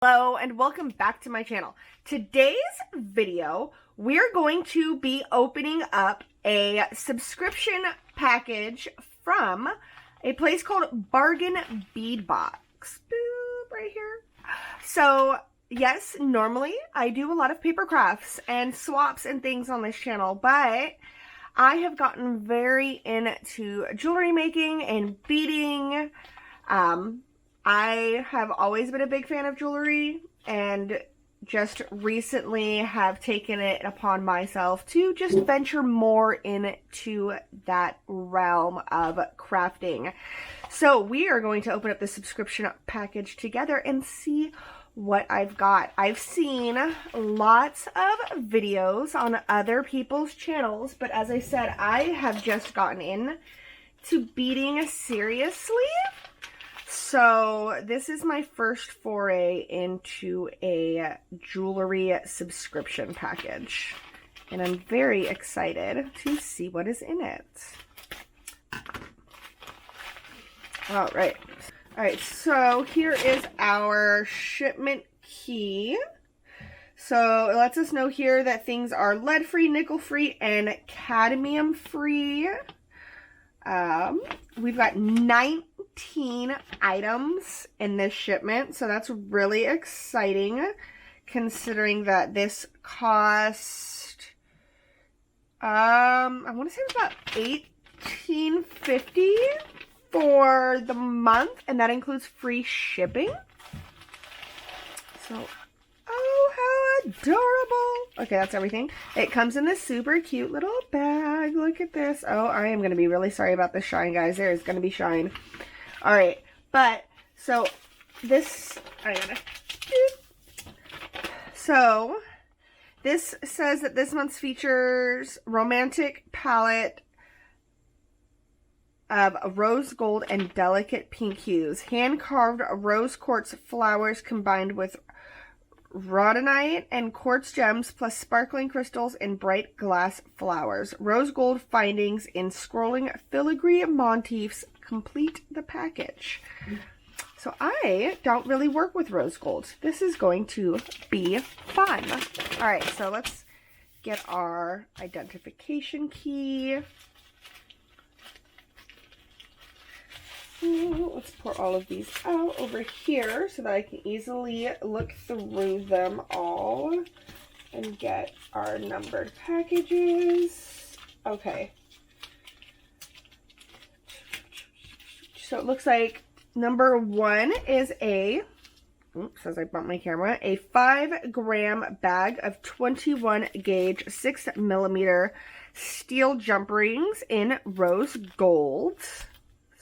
Hello and welcome back to my channel. Today's video, we're going to be opening up a subscription package from a place called Bargain Bead Box. Boop, right here. So yes, normally I do a lot of paper crafts and swaps and things on this channel, but I have gotten very into jewelry making and beading. I have always been a big fan of jewelry and just recently have taken it upon myself to just venture more into that realm of crafting. So we are going to open up the subscription package together and see what I've got. I've seen lots of videos on other people's channels, but as I said, I have just gotten in to beading seriously. So this is my first foray into a jewelry subscription package, and I'm very excited to see what is in it. All right, so here is our shipment key. So it lets us know here that things are lead-free, nickel-free, and cadmium-free. We've got 19 items in this shipment, so that's really exciting considering that this cost I want to say it was about $18.50 for the month, and that includes free shipping. So oh, how adorable. Okay, that's everything. It comes in this super cute little bag. Look at this. Oh, I am going to be really sorry about the shine, guys. There is going to be shine. All right, but so this, so this says that this month's features romantic palette of rose gold and delicate pink hues, hand-carved rose quartz flowers combined with rhodonite and quartz gems plus sparkling crystals and bright glass flowers. Rose gold findings in scrolling filigree motifs complete the package. So I don't really work with rose gold. This is going to be fun. All right, so let's get our identification key. Let's pour all of these out over here so that I can easily look through them all and get our numbered packages. Okay. So it looks like number one is a, oops, as I bumped my camera, a 5-gram bag of 21 gauge 6mm steel jump rings in rose gold.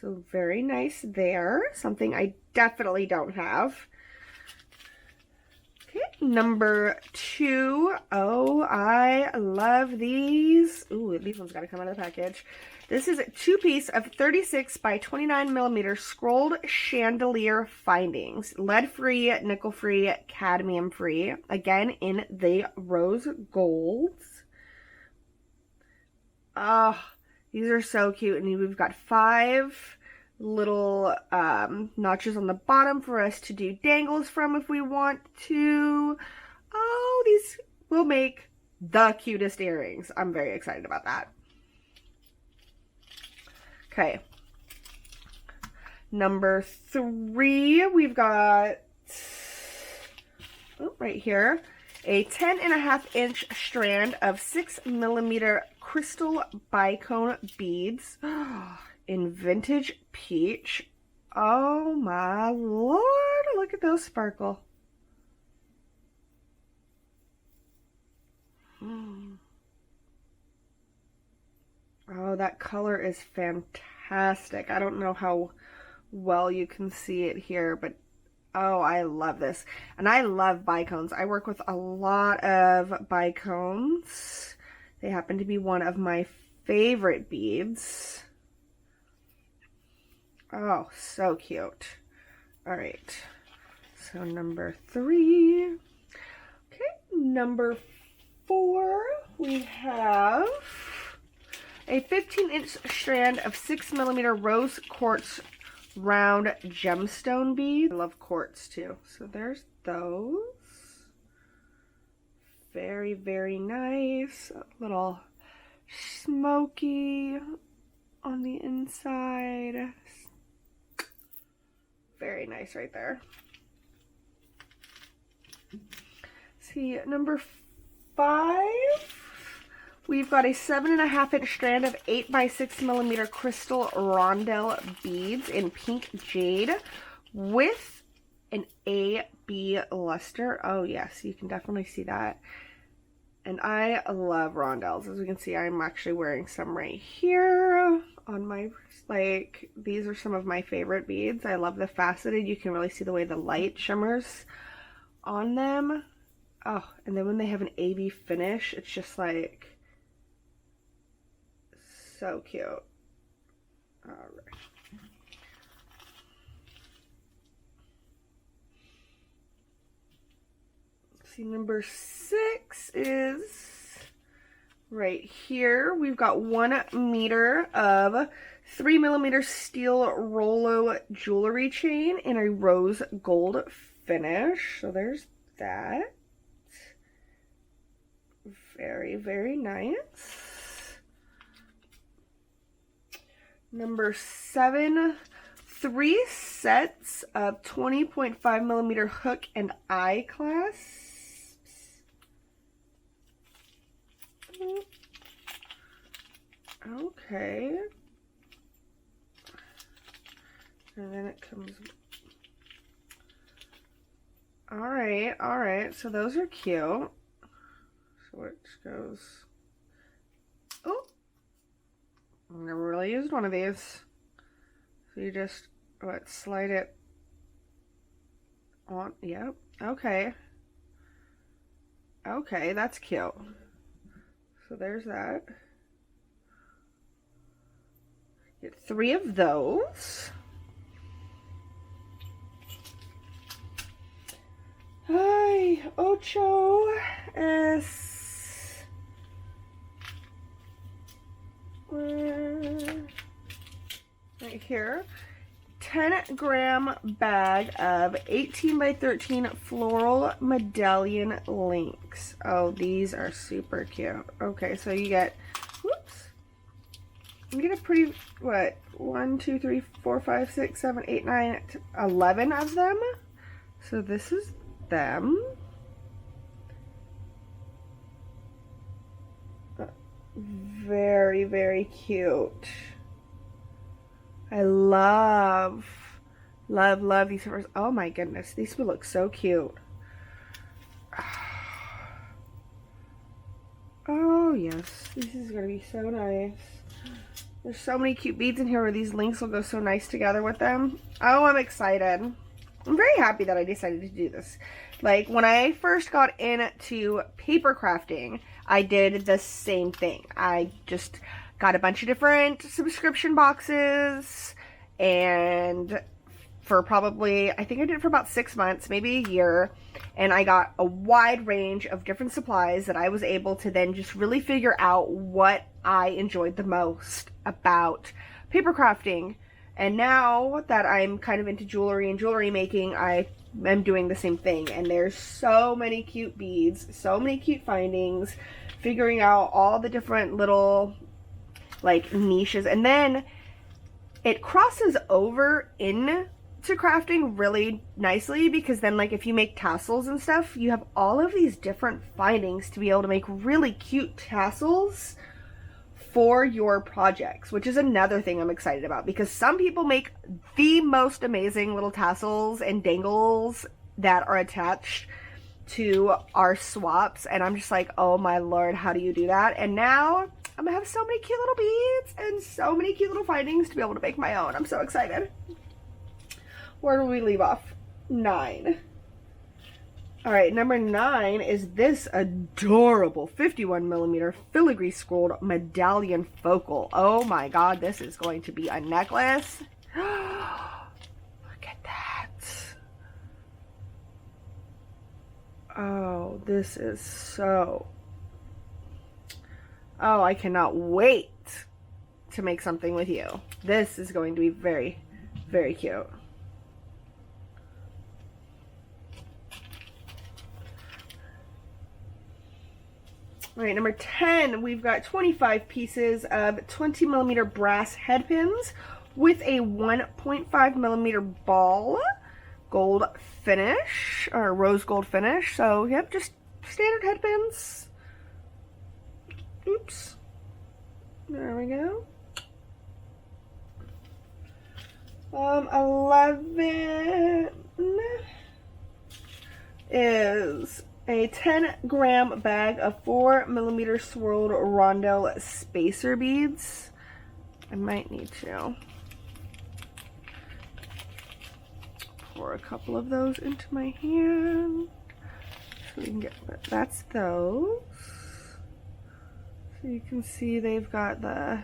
So very nice there. Something I definitely don't have. Okay, number two. Oh, I love these. Ooh, these ones gotta come out of the package. This is a 2-piece of 36 by 29mm scrolled chandelier findings. Lead-free, nickel-free, cadmium-free. Again, in the rose golds. Oh, these are so cute, and we've got 5 little notches on the bottom for us to do dangles from if we want to. Oh, these will make the cutest earrings. I'm very excited about that. Okay. Number 3, we've got, oh, right here, a 10.5-inch strand of 6mm crystal Bicone beads in vintage peach. Oh my lord, look at those sparkle. Oh, that color is fantastic. I don't know how well you can see it here, but oh, I love this. And I love Bicones. I work with a lot of Bicones. They happen to be one of my favorite beads. Oh, so cute. All right. So number 3. Okay, number 4, we have a 15-inch strand of 6mm rose quartz round gemstone bead. I love quartz too. So there's those. Very, very nice. A little smoky on the inside. Very nice right there. See, number 5, we've got a 7.5-inch strand of 8x6mm crystal Rondelle beads in pink jade with an AB luster. Oh yes, you can definitely see that. And I love rondelles. As you can see, I'm actually wearing some right here on my, like, these are some of my favorite beads. I love the faceted. You can really see the way the light shimmers on them. Oh, and then when they have an AB finish, it's just like so cute. All right. See, number 6 is right here. We've got 1 meter of 3mm steel Rollo jewelry chain in a rose gold finish. So there's that. Very, very nice. Number 7, 3 sets of 20.5mm hook and eye clasps. Okay. And then it comes. Alright, so those are cute. So it goes. Oh! I've never really used one of these. So you just, what, slide it on. Yep. Okay. Okay, that's cute. So there's that. Get 3 of those. Ay, ocho es right here. 10-gram bag of 18x13 floral medallion links. Oh, these are super cute. Okay, so you get, whoops, you get a pretty, what, 1, 2, 3, 4, 5, 6, 7, 8, 9, 11 of them. So this is them. Very, very cute. I love these flowers. Oh my goodness, these would look so cute. Oh yes, this is gonna be so nice. There's so many cute beads in here where these links will go so nice together with them. Oh, I'm excited. I'm very happy that I decided to do this. Like, when I first got into paper crafting, I did the same thing. I just got a bunch of different subscription boxes, and for probably, I think I did it for about 6 months, maybe a year, and I got a wide range of different supplies that I was able to then just really figure out what I enjoyed the most about paper crafting. And now that I'm kind of into jewelry and jewelry making, I am doing the same thing. And there's so many cute beads, so many cute findings, figuring out all the different little, like, niches. And then it crosses over into crafting really nicely, because then, like, if you make tassels and stuff, you have all of these different findings to be able to make really cute tassels for your projects, which is another thing I'm excited about, because some people make the most amazing little tassels and dangles that are attached to our swaps, and I'm just like, oh my lord, how do you do that? And now I'm gonna have so many cute little beads and so many cute little findings to be able to make my own. I'm so excited. Where do we leave off? 9. All right, number 9 is this adorable 51mm filigree scrolled medallion focal. Oh my god, this is going to be a necklace. Look at that. Oh, this is so... Oh, I cannot wait to make something with you. This is going to be very, very cute. All right, number 10, we've got 25 pieces of 20 millimeter brass head pins with a 1.5 millimeter ball gold finish, or rose gold finish. So, yep, just standard head pins. Oops. There we go. 11 is a 10-gram bag of 4 millimeter swirled Rondelle spacer beads. I might need to pour a couple of those into my hand so we can get, that's those. So you can see they've got the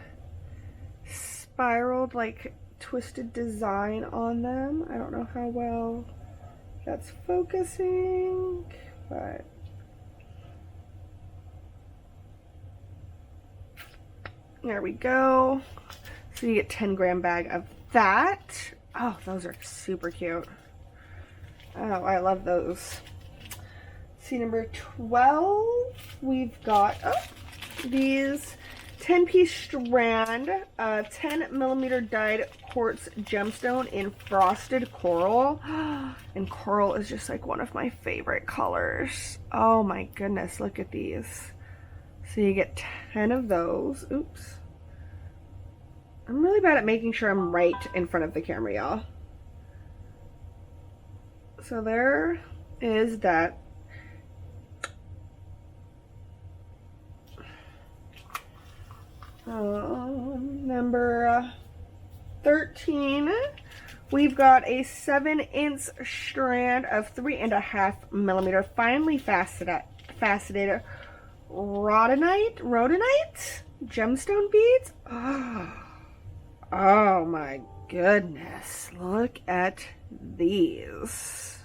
spiraled, like, twisted design on them. I don't know how well that's focusing, but there we go. So you get 10-gram bag of that. Oh, those are super cute. Oh, I love those. See, number 12, we've got these 10-piece strand, 10 millimeter dyed quartz gemstone in frosted coral. And coral is just like one of my favorite colors. Oh my goodness, look at these. So you get 10 of those. Oops. I'm really bad at making sure I'm right in front of the camera, y'all. So there is that. Number 13, we've got a 7-inch strand of 3.5 millimeter finely faceted rhodonite gemstone beads. Oh my goodness, look at these.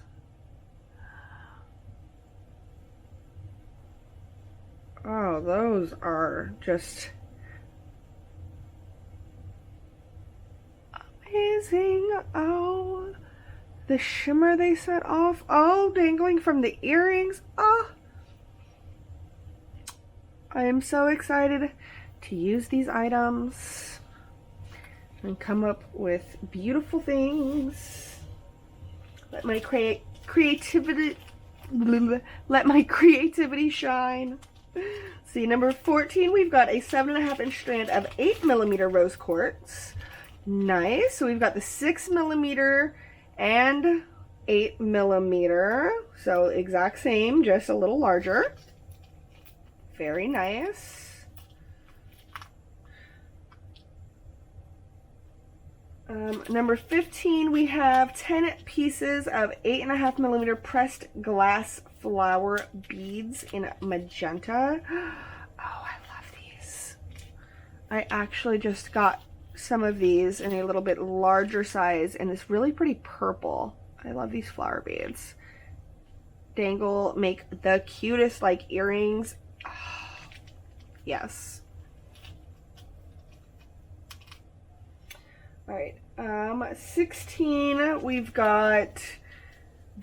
Oh, those are just amazing. Oh, the shimmer they set off. Oh, dangling from the earrings. Oh, I am so excited to use these items and come up with beautiful things. Let my creativity shine. See, number 14, we've got a 7.5-inch strand of 8 millimeter rose quartz. Nice. So we've got the 6 millimeter and 8 millimeter. So exact same, just a little larger. Very nice. Number 15, we have 10 pieces of 8.5 millimeter pressed glass flower beads in magenta. Oh, I love these. I actually just got some of these in a little bit larger size in this really pretty purple. I love these flower beads. Dangle, make the cutest like earrings. Oh, yes. All right, 16, we've got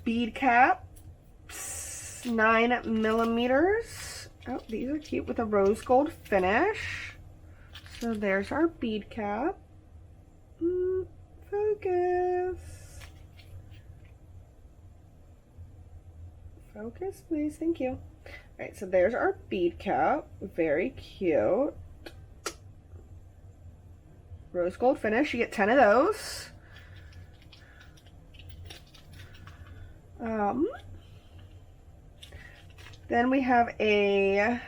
bead caps, 9 millimeters. Oh, these are cute with a rose gold finish. So there's our bead cap. Focus. Focus, please. Thank you. All right, so there's our bead cap. Very cute. Rose gold finish. You get 10 of those. Then we have a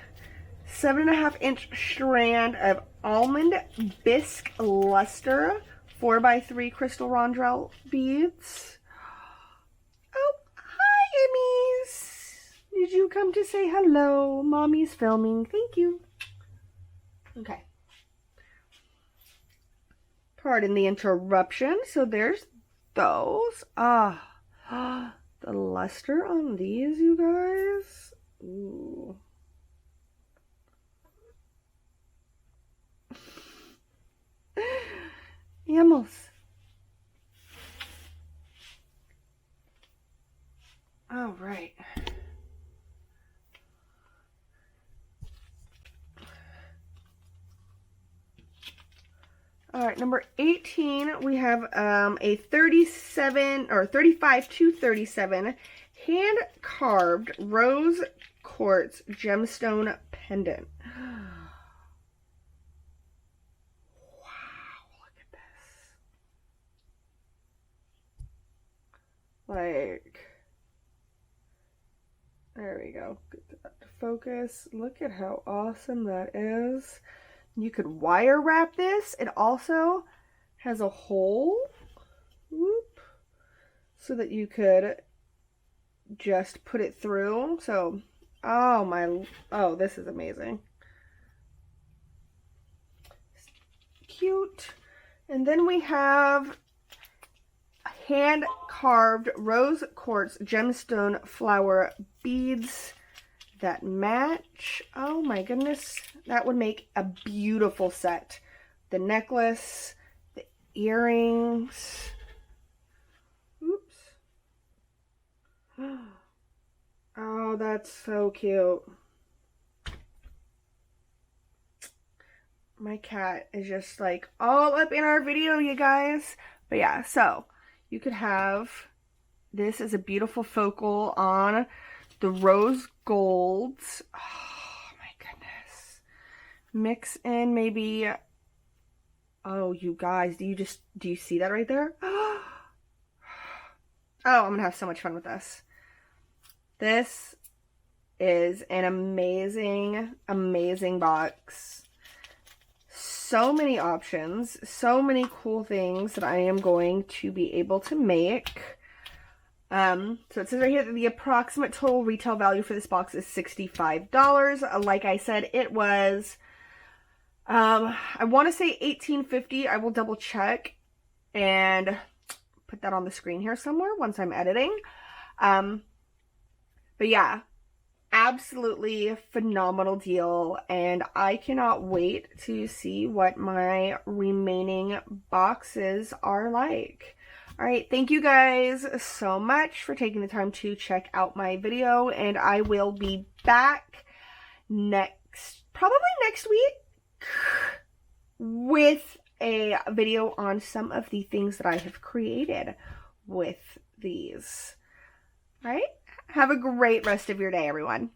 7.5-inch strand of almond bisque luster 4x3 crystal rondelle beads. Oh, hi, Emmys. Did you come to say hello? Mommy's filming. Thank you. Okay. Pardon the interruption. So there's those. The luster on these, you guys. Ooh. Yamos. All right. right, number 18, we have a 37 or 35 to 37 hand carved rose quartz gemstone pendant. Wow, look at this. Like, there we go. Get that to focus. Look at how awesome that is. You could wire wrap this. It also has a hole, whoop, so that you could just put it through. So, oh, this is amazing. Cute. And then we have hand carved rose quartz gemstone flower beads that match. Oh my goodness, that would make a beautiful set. The necklace, the earrings. Oops. Oh, that's so cute. My cat is just like all up in our video, you guys. But yeah, so you could have this as a beautiful focal on the rose golds. Oh my goodness. Mix in maybe, oh, you guys, do you see that right there? Oh, I'm gonna have so much fun with this. This is an amazing, amazing box. So many options, so many cool things that I am going to be able to make. So it says right here that the approximate total retail value for this box is $65. Like I said, it was, I want to say $18.50. I will double check and put that on the screen here somewhere once I'm editing. But yeah, absolutely phenomenal deal, and I cannot wait to see what my remaining boxes are like. All right, thank you guys so much for taking the time to check out my video, and I will be back probably next week with a video on some of the things that I have created with these. All right, have a great rest of your day, everyone.